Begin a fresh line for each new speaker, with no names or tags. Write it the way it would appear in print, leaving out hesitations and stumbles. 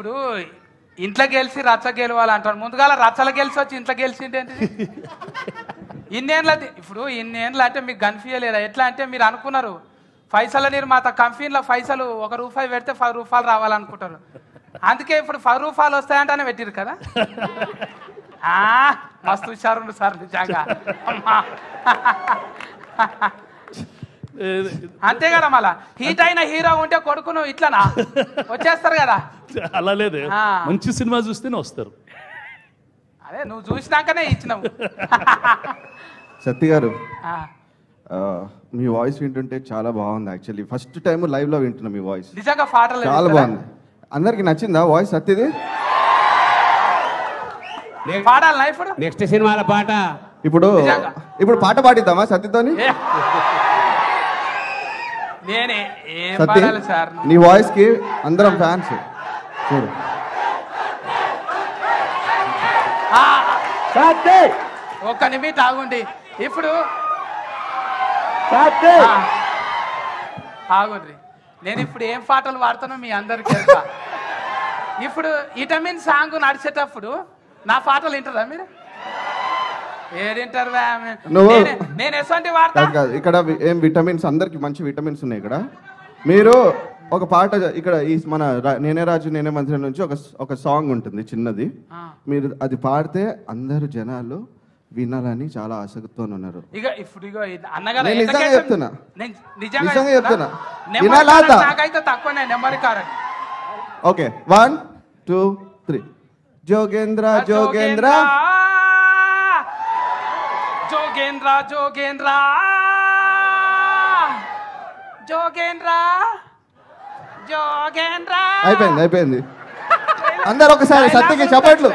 ఇప్పుడు ఇంట్లో గెలిచి రచ్చ గెలవాలంటారు, ముందుగాల రచ్చల గెలిచి వచ్చి ఇంట్లో గెలిచింది ఏంటిది? ఇన్నేళ్ళ ఇప్పుడు ఇన్నేళ్ళు అంటే మీకు కన్ఫ్యూజలేదా? ఎట్లా అంటే మీరు అనుకున్నారు పైసల నిర్మాత కంపెనీలో పైసలు ₹1 పెడితే ₹10 రావాలనుకుంటారు, అందుకే ఇప్పుడు ₹10 వస్తాయంటనే పెట్టిరు కదా. మస్తు హుషారు సార్ నిజంగా. అంతే కదా, మళ్ళా హీట్ అయిన హీరో ఉంటే కొడుకును ఇట్లనా వచ్చేస్తారు కదా.
అలా లేదే, మంచి సినిమా చూస్తేనే వస్తారు.
అదే నువ్వు చూసినాకనే ఇచ్చినావు.
సత్తి గారు, మీ వాయిస్ వింటుంటే చాలా బాగుంది. యాక్చువల్లీ ఫస్ట్ టైం లైవ్ లో వింటున్నా మీ వాయిస్,
నిజంగా పాటలు
చాలా బాగుంది. అందరికి నచ్చిందా వాయిస్ సత్తిది?
పాడాలనా ఇప్పుడు
నెక్స్ట్ సినిమాల పాట?
ఇప్పుడు పాట పాడిద్దామా సత్తితోని?
నేనే ఏం
సత్తి,
పాడాలి సార్?
నీ వాయిస్ కి అందరం ఫ్యాన్స్. చూడు
ఒక్క నిమిషం ఆగుండి. ఇప్పుడు ఆగుండ్రి, నేను ఇప్పుడు ఏం పాటలు పాడుతానో మీ అందరికి తెలుసా? ఇప్పుడు విటమిన్ సాంగ్ నడిచేటప్పుడు నా పాటలు వింటారా మీరు? ఏడింటారు? నేను ఎటువంటి వాడతా?
ఇక్కడ ఏం విటమిన్స్, అందరికి మంచి విటమిన్స్ ఉన్నాయి ఇక్కడ. మీరు ఒక పాట ఇక్కడ ఈ మన నేనే రాజు నేనే మంత్రి నుంచి ఒక సాంగ్ ఉంటుంది చిన్నది, మీరు అది పాడితే అందరు జనాలు వినాలని చాలా ఆసక్తితో ఉన్నారు.
ఇక ఇప్పుడు అన్నగారు
నిజంగా చెప్తున్నా,
నిజంగా చెప్తున్నా, నాకైతే తక్కువనే number car.
Okay, 1 2 3. Jogendra Jogendra
Jogendra Jogendra Jogendra Jogendra.
అయిపోయింది. అందరు ఒకసారి సత్యకి చప్పట్లు.